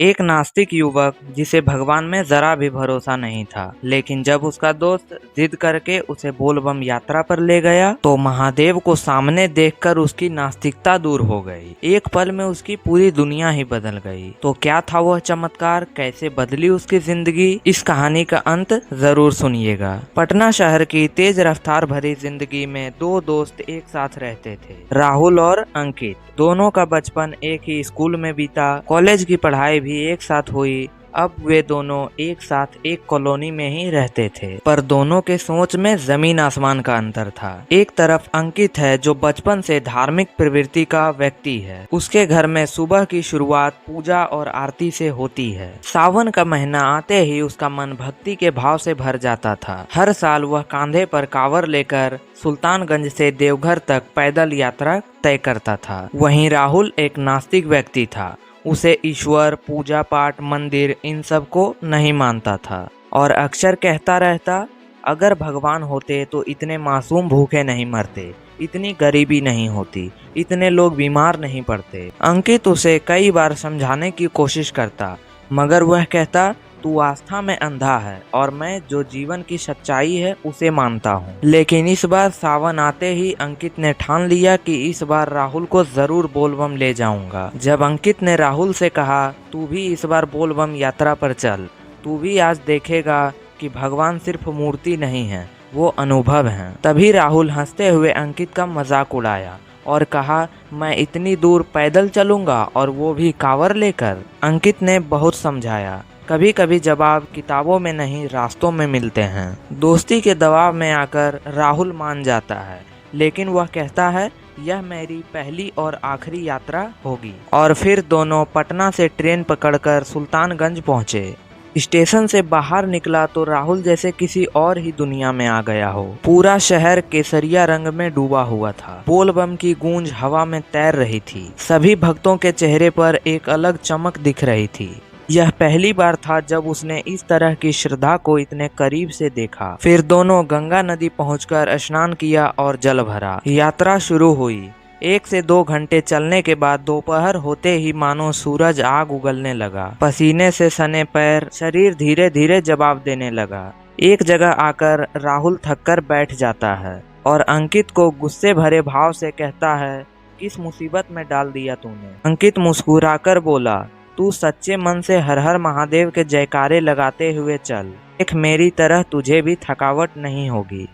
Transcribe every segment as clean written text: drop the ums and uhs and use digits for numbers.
एक नास्तिक युवक जिसे भगवान में जरा भी भरोसा नहीं था, लेकिन जब उसका दोस्त जिद करके उसे बोलबम यात्रा पर ले गया तो महादेव को सामने देखकर उसकी नास्तिकता दूर हो गई। एक पल में उसकी पूरी दुनिया ही बदल गई। तो क्या था वह चमत्कार, कैसे बदली उसकी जिंदगी? इस कहानी का अंत जरूर सुनिएगा। पटना शहर की तेज रफ्तार भरी जिंदगी में दो दोस्त एक साथ रहते थे, राहुल और अंकित। दोनों का बचपन एक ही स्कूल में बीता, कॉलेज की पढ़ाई भी एक साथ हुई। अब वे दोनों एक साथ एक कॉलोनी में ही रहते थे, पर दोनों के सोच में जमीन आसमान का अंतर था। एक तरफ अंकित है जो बचपन से धार्मिक प्रवृत्ति का व्यक्ति है। उसके घर में सुबह की शुरुआत पूजा और आरती से होती है। सावन का महीना आते ही उसका मन भक्ति के भाव से भर जाता था। हर साल वह कांधे पर कांवर लेकर सुल्तानगंज से देवघर तक पैदल यात्रा तय करता था। वहीं राहुल एक नास्तिक व्यक्ति था। उसे ईश्वर, पूजा पाठ, मंदिर इन सब को नहीं मानता था और अक्सर कहता रहता, अगर भगवान होते तो इतने मासूम भूखे नहीं मरते, इतनी गरीबी नहीं होती, इतने लोग बीमार नहीं पड़ते। अंकित उसे कई बार समझाने की कोशिश करता, मगर वह कहता, तू आस्था में अंधा है और मैं जो जीवन की सच्चाई है उसे मानता हूँ। लेकिन इस बार सावन आते ही अंकित ने ठान लिया कि इस बार राहुल को जरूर बोलबम ले जाऊंगा। जब अंकित ने राहुल से कहा, तू भी इस बार बोलबम यात्रा पर चल, तू भी आज देखेगा कि भगवान सिर्फ मूर्ति नहीं है, वो अनुभव है। तभी राहुल हंसते हुए अंकित का मजाक उड़ाया और कहा, मैं इतनी दूर पैदल चलूंगा और वो भी कांवर लेकर। अंकित ने बहुत समझाया, कभी कभी जवाब किताबों में नहीं रास्तों में मिलते हैं। दोस्ती के दबाव में आकर राहुल मान जाता है, लेकिन वह कहता है, यह मेरी पहली और आखिरी यात्रा होगी। और फिर दोनों पटना से ट्रेन पकड़कर सुल्तानगंज पहुंचे। स्टेशन से बाहर निकला तो राहुल जैसे किसी और ही दुनिया में आ गया हो। पूरा शहर केसरिया रंग में डूबा हुआ था। बोलबम की गूंज हवा में तैर रही थी। सभी भक्तों के चेहरे पर एक अलग चमक दिख रही थी। यह पहली बार था जब उसने इस तरह की श्रद्धा को इतने करीब से देखा। फिर दोनों गंगा नदी पहुंचकर स्नान किया और जल भरा। यात्रा शुरू हुई। 1 से 2 घंटे चलने के बाद दोपहर होते ही मानो सूरज आग उगलने लगा। पसीने से सने पैर, शरीर धीरे धीरे जवाब देने लगा। एक जगह आकर राहुल थककर बैठ जाता है और अंकित को गुस्से भरे भाव से कहता है, किस मुसीबत में डाल दिया तूने? अंकित मुस्कुराकर बोला, तू सच्चे मन से हर हर महादेव के जयकारे लगाते हुए चल, देख मेरी तरह तुझे भी थकावट नहीं होगी।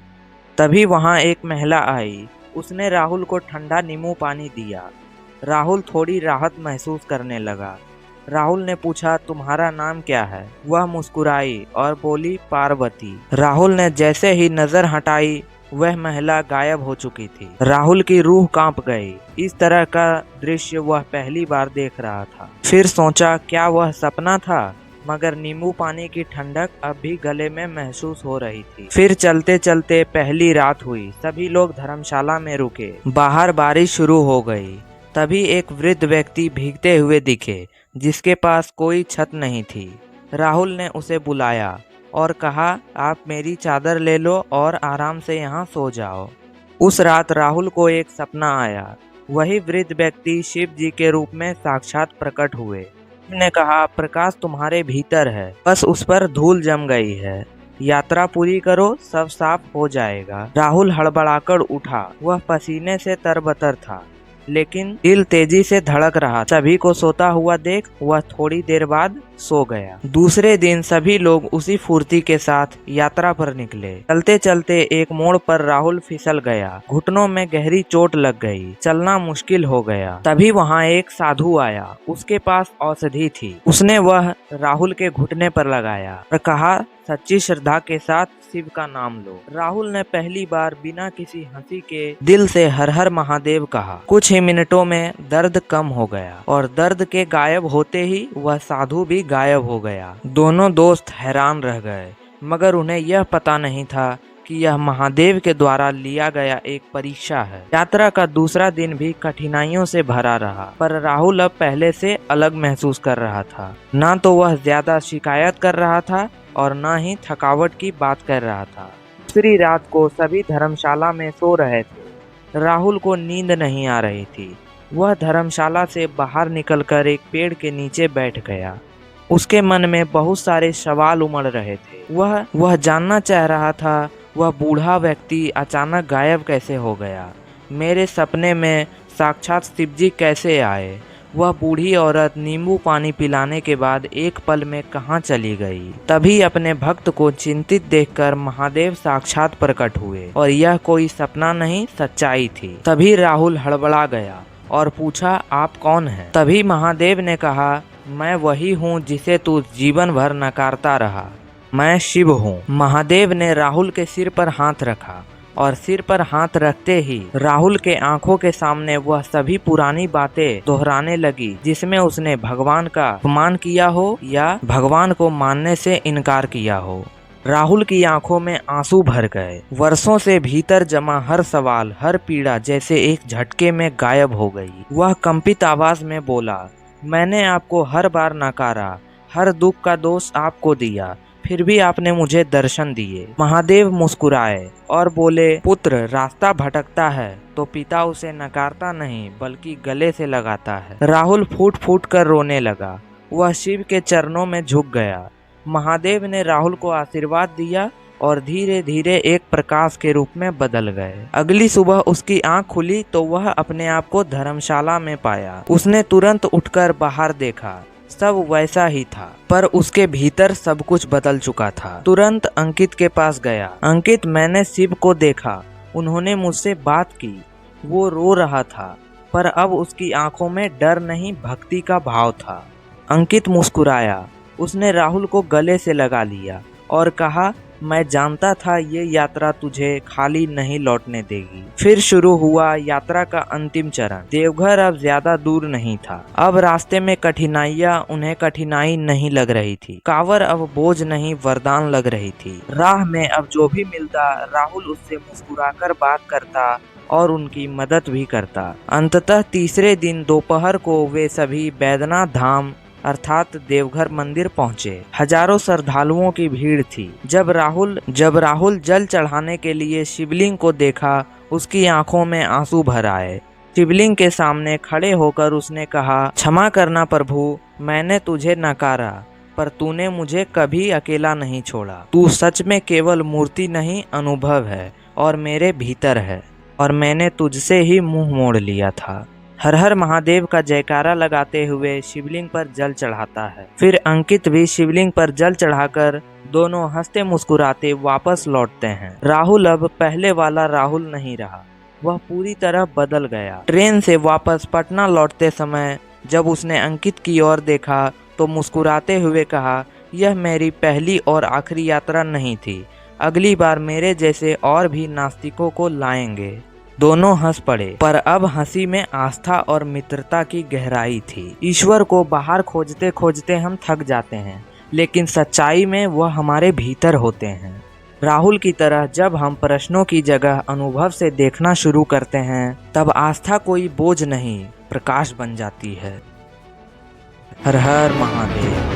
तभी वहां एक महिला आई। उसने राहुल को ठंडा नींबू पानी दिया। राहुल थोड़ी राहत महसूस करने लगा। राहुल ने पूछा, तुम्हारा नाम क्या है? वह मुस्कुराई और बोली, पार्वती। राहुल ने जैसे ही नजर हटाई, वह महिला गायब हो चुकी थी। राहुल की रूह कांप गई। इस तरह का दृश्य वह पहली बार देख रहा था। फिर सोचा, क्या वह सपना था? मगर नींबू पानी की ठंडक अब भी गले में महसूस हो रही थी। फिर चलते चलते पहली रात हुई। सभी लोग धर्मशाला में रुके। बाहर बारिश शुरू हो गई। तभी एक वृद्ध व्यक्ति भीगते हुए दिखे, जिसके पास कोई छत नहीं थी। राहुल ने उसे बुलाया और कहा, आप मेरी चादर ले लो और आराम से यहाँ सो जाओ। उस रात राहुल को एक सपना आया। वही वृद्ध व्यक्ति शिव जी के रूप में साक्षात प्रकट हुए। शिव ने कहा, प्रकाश तुम्हारे भीतर है, बस उस पर धूल जम गई है। यात्रा पूरी करो, सब साफ हो जाएगा। राहुल हड़बड़ाकर उठा। वह पसीने से तरबतर था, लेकिन दिल तेजी से धड़क रहा। सभी को सोता हुआ देख वह थोड़ी देर बाद सो गया। दूसरे दिन सभी लोग उसी फुर्ती के साथ यात्रा पर निकले। चलते चलते एक मोड़ पर राहुल फिसल गया। घुटनों में गहरी चोट लग गई। चलना मुश्किल हो गया। तभी वहां एक साधु आया। उसके पास औषधि थी। उसने वह राहुल के घुटने पर लगाया और कहा, सच्ची श्रद्धा के साथ शिव का नाम लो। राहुल ने पहली बार बिना किसी हंसी के दिल से हर हर महादेव कहा। कुछ ही मिनटों में दर्द कम हो गया और दर्द के गायब होते ही वह साधु भी गायब हो गया। दोनों दोस्त हैरान रह गए, मगर उन्हें यह पता नहीं था कि यह महादेव के द्वारा लिया गया एक परीक्षा है। यात्रा का दूसरा दिन भी कठिनाइयों से भरा रहा, पर राहुल अब पहले से अलग महसूस कर रहा था। ना तो वह ज्यादा शिकायत कर रहा था और न ही थकावट की बात कर रहा था। दूसरी रात को सभी धर्मशाला में सो रहे थे। राहुल को नींद नहीं आ रही थी। वह धर्मशाला से बाहर निकलकर एक पेड़ के नीचे बैठ गया। उसके मन में बहुत सारे सवाल उमड़ रहे थे। वह जानना चाह रहा था, वह बूढ़ा व्यक्ति अचानक गायब कैसे हो गया? मेरे सपने में साक्षात शिवजी कैसे आए? वह बूढ़ी औरत नींबू पानी पिलाने के बाद एक पल में कहाँ चली गई? तभी अपने भक्त को चिंतित देखकर महादेव साक्षात प्रकट हुए और यह कोई सपना नहीं, सच्चाई थी। तभी राहुल हड़बड़ा गया और पूछा, आप कौन हैं? तभी महादेव ने कहा, मैं वही हूँ जिसे तू जीवन भर नकारता रहा, मैं शिव हूँ। महादेव ने राहुल के सिर पर हाथ रखा और सिर पर हाथ रखते ही राहुल के आंखों के सामने वह सभी पुरानी बातें दोहराने लगी जिसमें उसने भगवान का अपमान किया हो या भगवान को मानने से इनकार किया हो। राहुल की आंखों में आंसू भर गए। वर्षों से भीतर जमा हर सवाल, हर पीड़ा जैसे एक झटके में गायब हो गई। वह कंपित आवाज में बोला, मैंने आपको हर बार नकारा, हर दुख का दोष आपको दिया, फिर भी आपने मुझे दर्शन दिए। महादेव मुस्कुराए और बोले, पुत्र रास्ता भटकता है तो पिता उसे नकारता नहीं बल्कि गले से लगाता है। राहुल फूट फूट कर रोने लगा। वह शिव के चरणों में झुक गया। महादेव ने राहुल को आशीर्वाद दिया और धीरे धीरे एक प्रकाश के रूप में बदल गए। अगली सुबह उसकी आंख खुली तो वह अपने आप को धर्मशाला में पाया। उसने तुरंत उठकर बाहर देखा, सब वैसा ही था, पर उसके भीतर सब कुछ बदल चुका था। तुरंत अंकित के पास गया। अंकित, मैंने शिव को देखा, उन्होंने मुझसे बात की। वो रो रहा था, पर अब उसकी आंखों में डर नहीं, भक्ति का भाव था। अंकित मुस्कुराया। उसने राहुल को गले से लगा लिया और कहा, मैं जानता था ये यात्रा तुझे खाली नहीं लौटने देगी। फिर शुरू हुआ यात्रा का अंतिम चरण। देवघर अब ज्यादा दूर नहीं था। अब रास्ते में कठिनाइयां उन्हें कठिनाई नहीं लग रही थी। कांवर अब बोझ नहीं, वरदान लग रही थी। राह में अब जो भी मिलता राहुल उससे मुस्कुराकर बात करता और उनकी मदद भी करता। अंततः तीसरे दिन दोपहर को वे सभी बैद्यनाथ धाम अर्थात देवघर मंदिर पहुंचे। हजारों श्रद्धालुओं की भीड़ थी। जब राहुल जल चढ़ाने के लिए शिवलिंग को देखा, उसकी आंखों में आंसू भर आए। शिवलिंग के सामने खड़े होकर उसने कहा, क्षमा करना प्रभु, मैंने तुझे नकारा, पर तूने मुझे कभी अकेला नहीं छोड़ा। तू सच में केवल मूर्ति नहीं, अनुभव है और मेरे भीतर है, और मैंने तुझसे ही मुंह मोड़ लिया था। हर हर महादेव का जयकारा लगाते हुए शिवलिंग पर जल चढ़ाता है। फिर अंकित भी शिवलिंग पर जल चढ़ाकर दोनों हंसते मुस्कुराते वापस लौटते हैं। राहुल अब पहले वाला राहुल नहीं रहा, वह पूरी तरह बदल गया। ट्रेन से वापस पटना लौटते समय जब उसने अंकित की ओर देखा तो मुस्कुराते हुए कहा, यह मेरी पहली और आखिरी यात्रा नहीं थी, अगली बार मेरे जैसे और भी नास्तिकों को लाएंगे। दोनों हंस पड़े, पर अब हंसी में आस्था और मित्रता की गहराई थी। ईश्वर को बाहर खोजते खोजते हम थक जाते हैं, लेकिन सच्चाई में वह हमारे भीतर होते हैं। राहुल की तरह जब हम प्रश्नों की जगह अनुभव से देखना शुरू करते हैं, तब आस्था कोई बोझ नहीं, प्रकाश बन जाती है। हर हर महादेव।